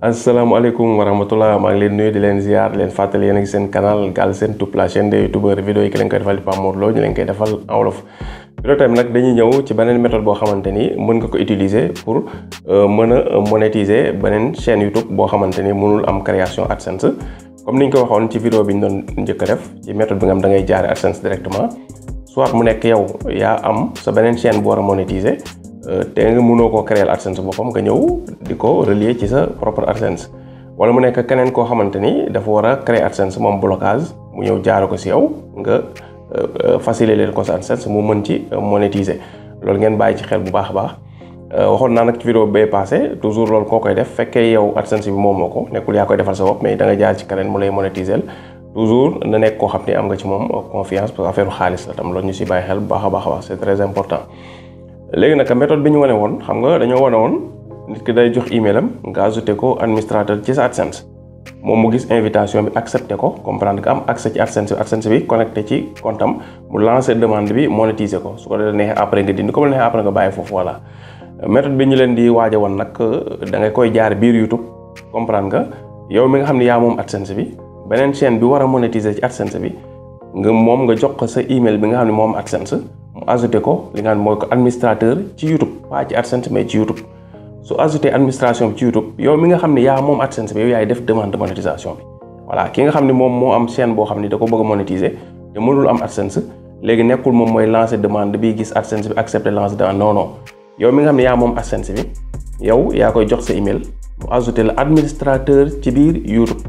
asalaamaaleykum wa rahmatullah maa ngi leen nuyu di leen ziar leen fàttali yéen a ngi seen canal Galsen Tube la chaîne des youtubeurs vidéo yi ki leen koy defal di Pape Mor Lo ñu leen koy defal en wolof. vidéo tamit nag dañuy ñëw ci beneen méthode boo xamante ni mën nga ko utiliser pour mën a monétiser beneen chaîne YouTube boo xamante ni mënul am création AdSense comme ni ñu ko waxoon ci vidéo bi ñu doon njëkk a def ci méthode bi nga xam da ngay jaare AdSense directement soit mu nekk yow yaa am sa beneen chaîne bu war a monétiser. te nga mënoo koo créer AdSense boppam nga ñëw di ko relier ci sa propre AdSense wala mu nekk keneen koo xamante ni dafa war a créer AdSense moom blocage mu ñëw jaaro ko si yow nga faciliter ko sa AdSense mu mën ci monétiser loolu ngeen bàyyi ci xel bu baax a baax. waxoon naa nag ci vidéo bee passé toujours loolu koo koy def fekkee yow AdSense bi moom moo ko nekkul yaa koy defal sa bopp mais da nga jaar ci keneen mu lay monétiser toujours na nekk koo xam ne am nga ci moom confiance parce que affaire xaalis la tam loolu ñu si bàyyi xel bu baax a baax c'est très important. léegi nag méthode bi ñu wane woon xam nga dañoo wane woon nit ki day jox email am nga ajouté ko administrateur ci sa AdSense moom mu gis invitation bi accepté ko comprendre que am accès ci AdSense bi connecté ci compte am mu lancé demande bi monétiser ko su ko neexee après nga dindi ko mu neexee après nga bàyyi foofu voilà. méthode bi ñu leen di waaja woon nag da ngay koy jaar biir YouTube comprendre nga yow mi nga xam ne yaa moom AdSense bi beneen chaîne bi war a monétiser ci AdSense bi nga jox ko sa email bi nga xam ne moom AdSense mu ajouté ko li nga xam ne mooy ko administrateur ci YouTube pas ci AdSense mais ci YouTube su ajouté administration bi ci YouTube yow mi nga xam ne yaa moom AdSense bi yow yaay def demande de monétisation bi voilà ki nga xam ne moom moo am chaîne boo xam ne da ko bëgg a monétiser te mënul am AdSense léegi nekkul moom mooy lancer demande bi gis AdSense bi accepté lancer demande non yow mi nga xam ne yaa moom AdSense bi yow yaa koy jox sa email mu ajouté la administrateur ci biir YouTube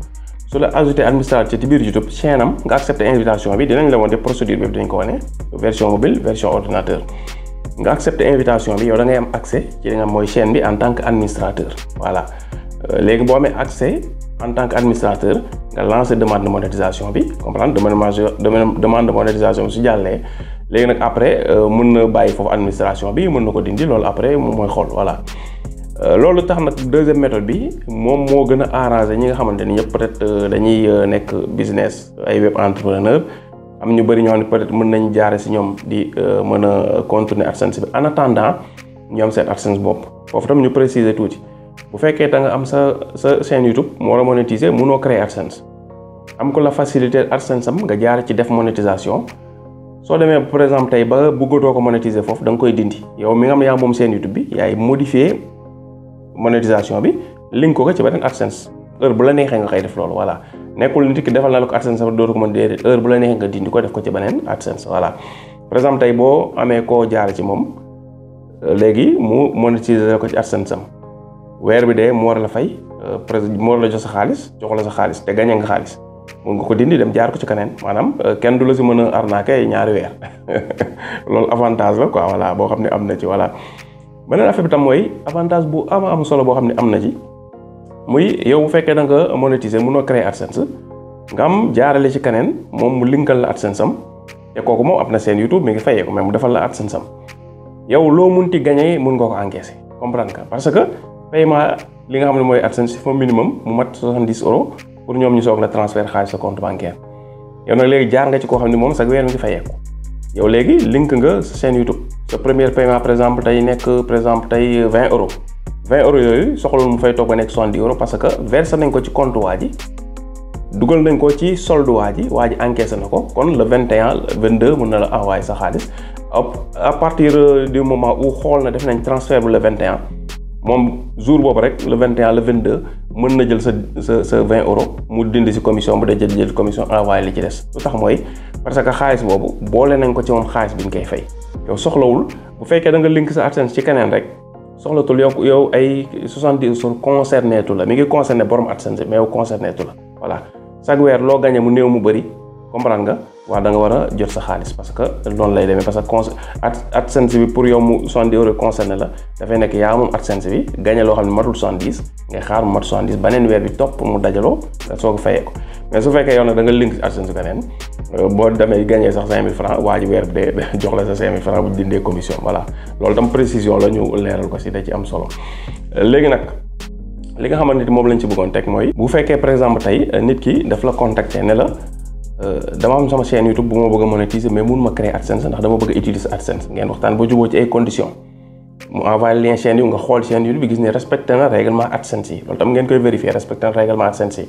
su la ajouté administrateur ci biir YouTube chaîne am nga accepté invitation bi dinañ la wone procédure bi dañ ko wane version mobile version ordinateur nga accepté invitation bi yow da ngay am accès ci li nga mooy chaîne bi en tant que administrateur voilà léegi boo amee accès en tant que administrateur nga lancé demande de monétisation bi comprendre demande de monétisation bi su jàllee léegi nag après mën na bàyyi foofu administration bi mën na ko dindi loolu après moom mooy xool voilà. loolu tax nag deuxième méthode bi moom moo gën a arrangé ñi nga xamante ni ñëpp peut-être dañuy nekk business ay web entrepreneur am ñu bëri ñoo xam ne peut-être mën nañ jaare si ñoom di mën a contourner AdSense bi en attendant ñu am seen AdSense bopp foofu tam ñu préciser tuuti bu fekkee da nga am sa chaîne YouTube mu war a monétiser mënoo créer AdSense am ko la faciliter AdSense am nga jaare ci def monétisation soo demee par exemple tey ba bëggatoo ko monétiser foofu da nga koy dindi yow mi nga xam ne yaa moom chaîne YouTube bi yaay modifier monétisation bi link ko ci beneen AdSense heure bu la neexee nga koy def loolu voilà nekkul nit ki defal na la ko AdSense dootu ko mën déedéet heure bu la neexee nga dindi ko def ko ci beneen AdSense voilà. par exemple tey boo amee koo jaar ci moom léegi mu monétiser ko ci AdSense am weer bi dee mu war la fay mu war la jox sa xaalis jox la sa xaalis te gagné nga xaalis mun nga ko dindi dem jaar ko ci keneen maanaam kenn du la si mën a arnaquer ñaari weer loolu avantage la quoi voilà boo xam ne am na ci voilà. beneen affaire bi tam mooy avantage bu am solo boo xam ne am na ci muy yow bu fekkee da nga monétiser mënoo créer AdSense nga am jaarale ci keneen moom mu linkal la AdSense am te kooku moom am na seen YouTube mi ngi fayee ko mais mu defal la AdSense am yow loo munti gagné mun nga ko encaisser comprendre nga parce que paiement li nga xam ne mooy AdSense il faut minimum mu mat 70 € pour ñoom ñu soog la transfert xaalis sa compte bancaire yow nag léegi jaar nga ci koo xam ne moom sax weer mi ngi fayee ko yow léegi link nga sa chaîne YouTube sa premier paiement par exemple tey nekk par exemple tey 20 €. 20 € yooyu soxla mu fay toog ba nekk 70 € parce que versé nañ ko ci compte waa ji dugal nañ ko ci solde waa ji encaissé na ko kon le 21 22 mën na la envoyé sa xaalis à partir du moment où xool na def nañ transfert bu le 21 moom jour boobu rek le 21 le 22 mën na jël sa 20 € mu dindi si commission bu dee jël commission envoyé li ci des lu tax mooy parce que xaalis boobu boole nañ ko ci moom xaalis bi ñu koy fay yow soxlawul bu fekkee da nga link sa AdSense ci keneen rek soxlatul yow ay 70 € concerné tu la mi ngi concerné borom AdSense mais yow concerné tu la voilà chaque weer loo gagné mu néew mu bëri comprendre nga waaw da nga war a jot sa xaalis parce que loolu lay demee parce que AdSense bi pour yow mu 70 € concerné la dafay nekk yaa moom AdSense bi gagné loo xam ne matul 70 ngay xaar mu mat 70 beneen weer bi topp mu dajaloo nga soog a fayee ko mais su fekkee yow nag da nga link AdSense keneen boo demee gagné sax 5000 francs waa ji weer bi de jox la sa 5000 francs bu dindee commission voilà loolu tam précision la ñu leeral ko si da ci am solo. léegi nag li nga xamante ni moom lañ ci bëggoon teg mooy bu fekkee par exemple tey nit ki daf la contacter ne la dama am sama chaîne YouTube bu ma bëgg a monétiser mais mun ma créer AdSense ndax dama bëgg a utiliser AdSense ngeen waxtaan ba juboo ci ay conditions mu envoyé lien chaîne yu nga xool chaîne YouTube bi gis ne respecté na règlement AdSense yi loolu tam ngeen koy vérifier respecté na règlement AdSense yi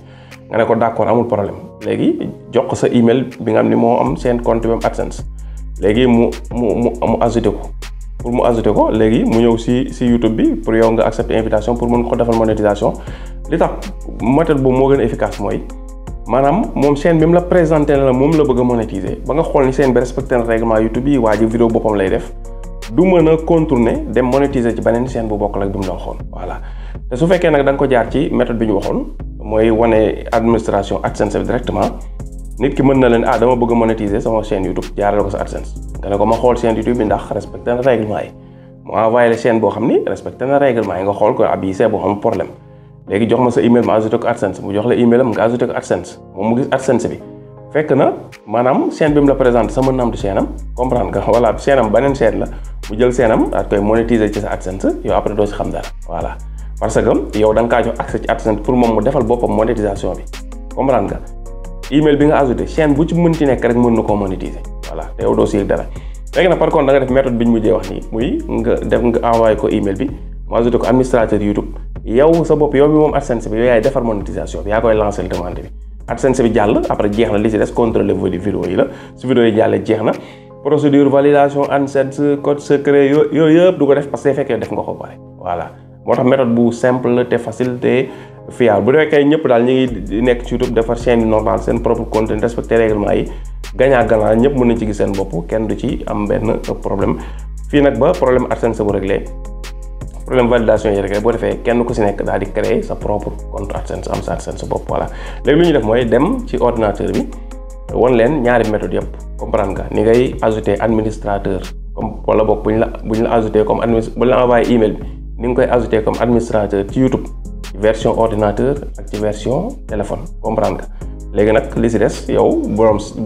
nga ne ko d'accord amul problème léegi jox ko sa email bi nga xam ni moo am seen compte bi am AdSense léegi mu ajouté ko pour mu ajouté ko léegi mu ñëw si YouTube bi pour yow nga accepter invitation pour mën ko defal monétisation li tax méthode boobu moo gën a efficace mooy maanaam moom chaîne bi mu la présenté na la moom la bëgg a monétiser ba nga xool ni chaîne bi respecté na règlement YouTube yi waa ji vidéo boppam lay def du mën a contourner dem monétiser ci beneen chaîne bu bokkul ak bi mu la waxoon voilà te su fekkee nag da nga ko jaar ci méthode bi ñu waxoon mooy wane administration AdSense bi directement nit ki mën na leen dama bëgg a monétiser sama chaîne YouTube jaarale ko sa AdSense nga ne ko ma xool chaîne YouTube bi ndax respecté na règlement yi mu envoyé la chaîne boo xam ni respecté na règlement yi nga xool ko bii c'est boo xam problème léegi jox ma sa email ma ajouté ko AdSense mu jox la email am nga ajouté ko AdSense moom mu gis AdSense bi fekk na maanaam chaîne bi mu la présenté sama naam du chaîne am comprendre nga voilà chaîne am beneen chaîne la mu jël chaîne am daal koy monétiser ci sa AdSense yow après doo si xam dara voilà parce que yow da nga kaa jox accès ci AdSense pour moom mu defal boppam monétisation bi comprendre nga email bi nga ajouté chaîne bu ci mënti nekk rek mën na koo monétiser voilà te yow doo si yëg dara léegi nag par contre da nga def méthode bi ñu mujjee wax nii muy nga envoyé ko email bi mu ajouté ko administrateur YouTube yow sa bopp yow mi moom AdSense bi yow yaay defar monétisation bi yaa koy lancé demande bi AdSense bi jàll après jeex na li ci des contrôle vidéo yi la su vidéo yi jàllee jeex na procédure validation AdSense code secret yooyu yëpp du ko def parce que fekkee def nga ko pare voilà moo tax méthode bu simple te facile te fiable bu fekkee ñëpp daal ñu ngi nekk ci YouTube defar chaîne yi normal seen propre contenu respecté règlement yi gagnant ñëpp mën nañ ci gis seen bopp kenn du ci am benn problème fii nag ba problème AdSense bu réglé problème validation yi rek boo defee kenn ku si nekk daal di créer sa propre compte AdSense am sa AdSense bopp voilà léegi lu ñuy def mooy dem ci ordinateur bi won leen ñaari méthode yëpp comprendre nga ni ngay ajouter administrateur comme wala boog bu ñu la ajouter comme bu ñu la envoyé email bi ni nga koy ajouter comme administrateur ci YouTube ci version ordinateur ak ci version téléphone comprendre nga léegi nag li si des yow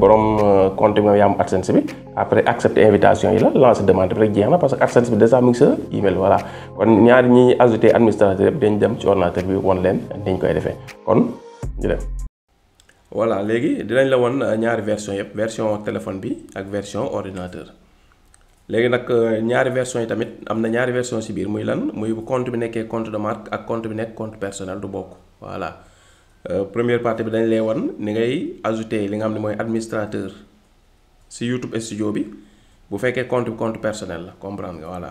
borom compte bi yaa am AdSense bi après accepter invitation yi la lancer demande bi rek jeex na parce que AdSense bi déjà mu ngi sa email voilà kon ñaari ñi ajouter administrateur yëpp dañ dem ci ordinateur bi won leen dañ koy defee kon ñu dem. voilà léegi dinañ la won ñaari version yëpp version téléphone bi ak version ordinateur léegi nag ñaari version yi tamit am na ñaari version si biir muy lan muy bu compte bi nekkee compte de marque ak compte bi nekk compte personnel du bokk voilà. Première partie bi dañ lay wan ni ngay ajouter li nga xam ne mooy administrateur si YouTube studio bi bu fekkee compte personnel la comprendre nga voilà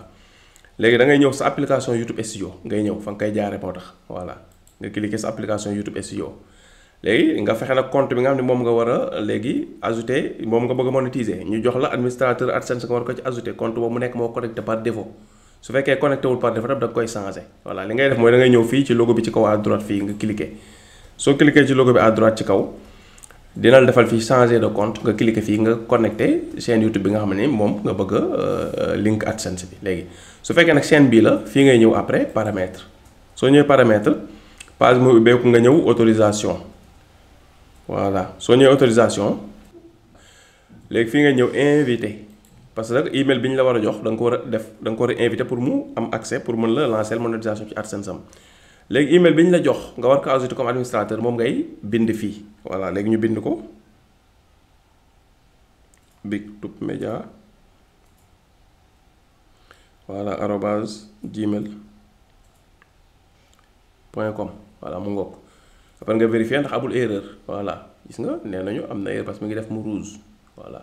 léegi da ngay ñëw sa application YouTube studio ngay ñëw fa nga koy jaaree moo tax voilà nga cliquer sa application YouTube studio léegi nga fexe nag compte bi nga xam ne moom nga war a léegi ajouter moom nga bëgg a monétiser ñu jox la administrateur AdSense nga war ko ci ajouter compte boobu mu nekk moo connecté par défaut su fekkee connecté wul par défaut da nga koy changer voilà li ngay def mooy da ngay ñëw fii ci logo bi ci kaw à droite fii nga cliquer. soo cliquer ci logo bi à droite ci kaw dina la defal fii changer de compte nga cliquer fii nga connecté chaîne YouTube bi nga xam ne moom nga bëgg a link AdSense bi léegi su fekkee nag chaîne bii la fii ngay ñëw après paramètre soo ñëwee paramètre page mu ubbeeku nga ñëw autorisation voilà soo ñëwee autorisation léegi fii ngay ñëw invité parce que email bi ñu la war a jox da nga ko war a def da nga ko war a invité pour mu am accès pour mën la lancer monétisation ci AdSense am léegi email bi ñu la jox nga war ko ajouter comme administrateur moom ngay bind fii voilà léegi ñu bind ko Bigtube Media voilà @gmail.com voilà mu ngoog après nga vérifier ndax amul erreur voilà gis nga nee nañu am na erreur parce que mi ngi def mu rouge voilà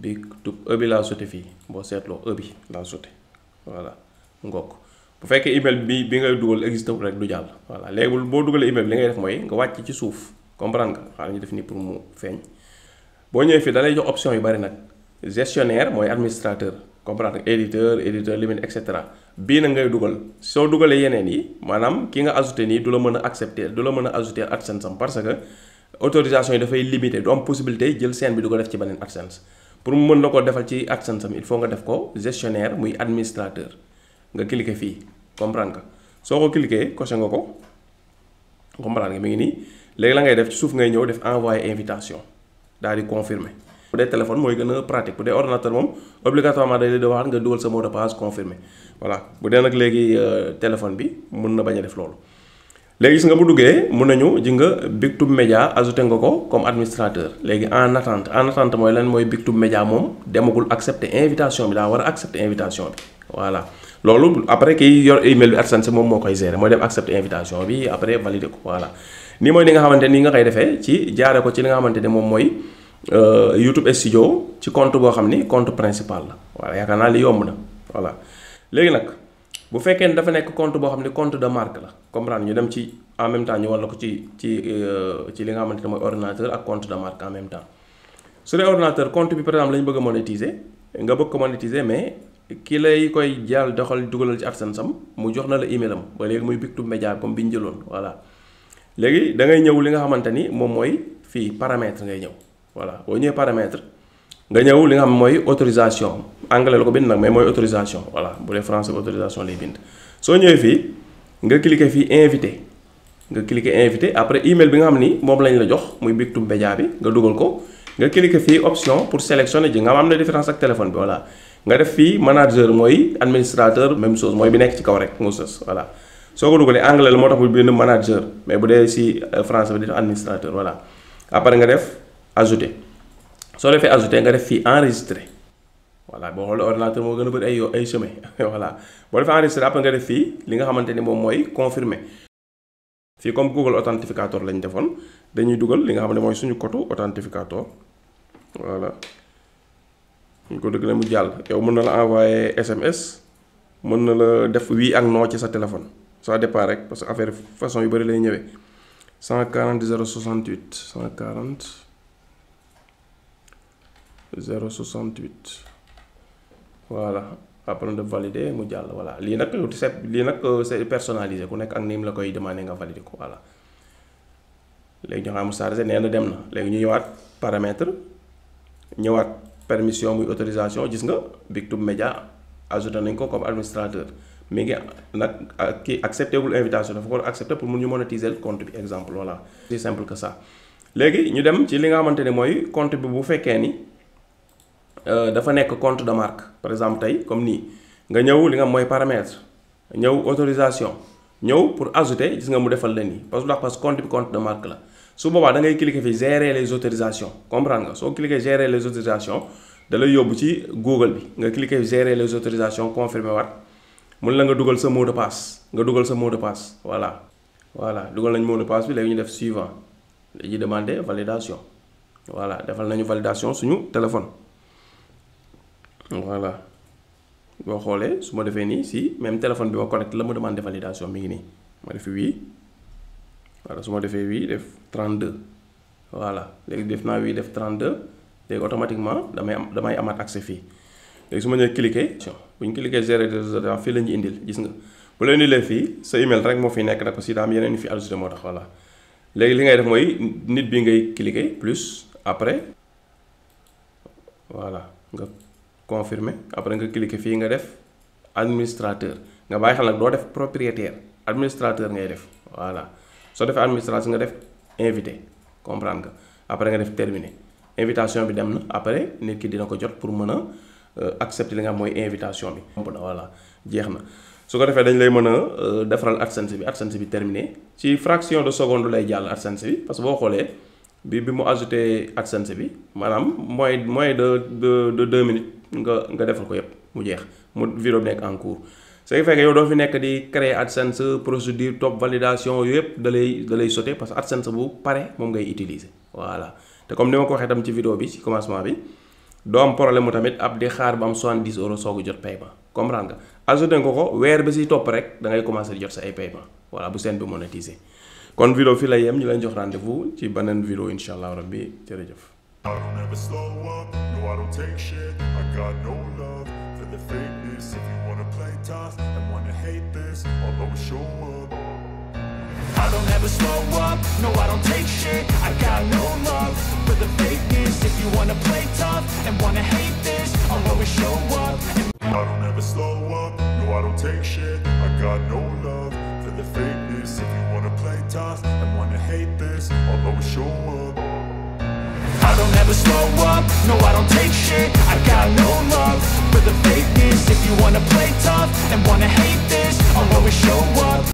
Bigtube bi laa sauté fii boo seetloo bi laa sauté voilà mu ngoog bu fekkee email bi ngay dugal existé wu rek du jàll voilà léegi boo dugalee email bi li ngay def mooy nga wàcc ci suuf comprendre nga xaaral ñu def nii pour mu feeñ boo ñëwee fii da lay jox option yu bari nag gestionnaire mooy administrateur comprendre nga éditeur limite et cetera bii nag ngay dugal soo dugalee yeneen yi maanaam ki nga ajouté nii du la mën a accepter du la mën a ajouter AdSense am parce que autorisation yi dafay limité du am possibilité jël chaîne bi du ko def ci beneen AdSense pour mu mën la ko defal ci AdSense am il faut nga def ko gestionnaire muy administrateur. nga cliquer fii comprendre nga soo ko cliquer coché nga ko comprendre nga mi ngi nii léegi la ngay def ci suuf ngay ñëw def envoyer invitation daal di confirmer bu dee téléphone mooy gën a pratique bu dee ordinateur moom obligatoirement day di wax nga dugal sa mot de passe confirmer voilà bu dee nag léegi téléphone bi mun na bañ a def loolu léegi gis nga bu duggee mun nañu ji nga Bigtube Media ajouté nga ko comme administrateur léegi en attente mooy lan mooy Bigtube Media moom demagul accepter invitation bi daa war a accepter invitation bi voilà loolu après kiy yor email bi AdSense moom moo koy gérer mooy dem accepter invitation bi après valider ko voilà. nii mooy li nga xamante ni nga koy defee ci jaare ko ci li nga xamante ni moom mooy YouTube Studio ci compte boo xam ni compte principal la voilà yaakaar naa li yomb na voilà. léegi nag bu fekkee ne dafa nekk compte boo xam ne compte de marque la comprendre ñu dem ci en même temps ñu war la ko ci li nga xamante ne mooy ordinateur ak compte de marque en même temps su dee ordinateur compte bi par exemple la ñu bëgg a monétiser nga bëgg ko monétiser mais ki lay koy jàll doxal dugalal ci AdSense am mu jox na la email am ba léegi muy Bictube Média comme bi ñu jëloon voilà. léegi da ngay ñëw li nga xamante ni moom mooy fii paramètre ngay ñëw voilà boo ñëwee paramètre nga ñëw li nga xam mooy autorisation anglais la ko bind nag mais mooy autorisation voilà bu dee français autorisation lay bind. soo ñëwee fii nga cliquer fii invité après email bi nga xam ni moom lañ la jox muy Bictube Média bi nga dugal ko nga cliquer fii option pour sélectionner ji nga am na différence ak téléphone bi voilà. nga def fii manager mooy administrateur même chose mooy bi nekk ci kaw rek mu sës voilà. soo ko dugalee anglais la moo tax bu bind manager mais bu dee si français bi di def administrateur voilà après nga def ajouter soo defee ajouter nga def fii enregistrer voilà boo xoolee ordinateur moo gën a bëri ay chemin voilà boo defee enregistrer après nga def fii li nga xamante ni moom mooy confirmer fii comme Google authentificator lañ defoon dañuy dugal li nga xam ne mooy suñu code authentificator voilà ñu ko dëgg mu jàll yow mën na la envoyer SMS mën na la def oui ak non ci sa téléphone. ça dépend rek parce que affaire façon yu bëri lay ñëwee 140 068 140 068 voilà après de valider mu jàll voilà lii nag c'est personnalisé ku nekk ak ni mu la koy demandé nga valider ko voilà. léegi ñu xam chargé nee na dem na léegi ñu ñëwaat paramètre ñëwaat permission muy autorisation gis nga Bictube Média ajouté nañ ko comme administrateur. mi ngi nag kii accepté wul invitation dafa ko accepté pour mun ñu monétiser compte bi exemple voilà c'est simple que ça. léegi ñu dem ci li nga xamante ne mooy compte bi bu fekkee ni dafa nekk compte de marque par exemple tey comme nii nga ñëw li nga mooy paramètre ñëw autorisation ñëw pour ajouter gis nga mu defal la nii parce que compte bi compte de marque la su boobaa da ngay cliquer fi gérer les autorisations comprendre nga soo cliquer gérer les autorisations da lay yóbbu ci Google bi nga cliquer gérer les autorisations confirmer waat. mun la nga dugal sa mot de passe voilà dugal nañ mot de passe bi léegi ñu def suivant dañuy demander validation voilà defal nañu validation suñu téléphone voilà boo xoolee su ma defee nii si même téléphone bi ma connecté la ma demandé validation mi ngi nii ma def oui voilà su ma defee oui def 32 voilà léegi def naa oui def 32 léegi automatiquement damay amaat accès fii. léegi su ma ñëwee cliquer bu ñu cliquer gérer des résultats fii la ñu indil gis nga bu la indilee fii sa email rek moo fi nekk nag aussi daa am yeneen yu fi ajouté moo tax voilà. léegi li ngay def mooy nit bi ngay cliquer plus après voilà nga confirmer après nga cliquer fii nga def administrateur nga bàyyi xel nag doo def propriétaire administrateur ngay def voilà soo defee administrateur nga def invité comprendre nga après nga def terminer invitation bi dem na après nit ki dina ko jot pour mën a. accepter li nga xam mooy invitation bi. voilà jeex na su ko defee dañ lay mën a defaral AdSense bi terminé ci fraction de seconde lay jàll AdSense bi parce que boo xoolee bi mu ajouté AdSense bi maanaam moins de 2 minutes nga defal ko yépp mu jeex mu vidéo bi nekk en cours. ce qui fait que yow doo fi nekk di créer AdSense procédure top validation yooyu yëpp da lay sauter parce que AdSense bu pare moom ngay utiliser voilà te comme ni ma ko waxee tam ci vidéo bi ci commencement bi. doo am problème mu tamit ab di xaar ba am 70 € soog a jot paiement comprendre nga ajouté nga ko weer ba si topp rek da ngay commencer di jot sa ay paiement voilà bu seen bi monétiser kon vidéo fii lay yem ñu leen jox rendez-vous ci beneen vidéo incha allah rabbi jërëjëf. I don't ever slow up, no I don't take shit. I got no love for the fakeness. If you wanna play tough and wanna hate this, I'll always show up. I don't ever slow up, no I don't take shit. I got no love for the fakeness. If you wanna play tough and wanna hate this, I'll always show up. I don't ever slow up, no I don't take shit. I got no love for the fakeness. If you wanna play tough and wanna hate this, I'll always show up.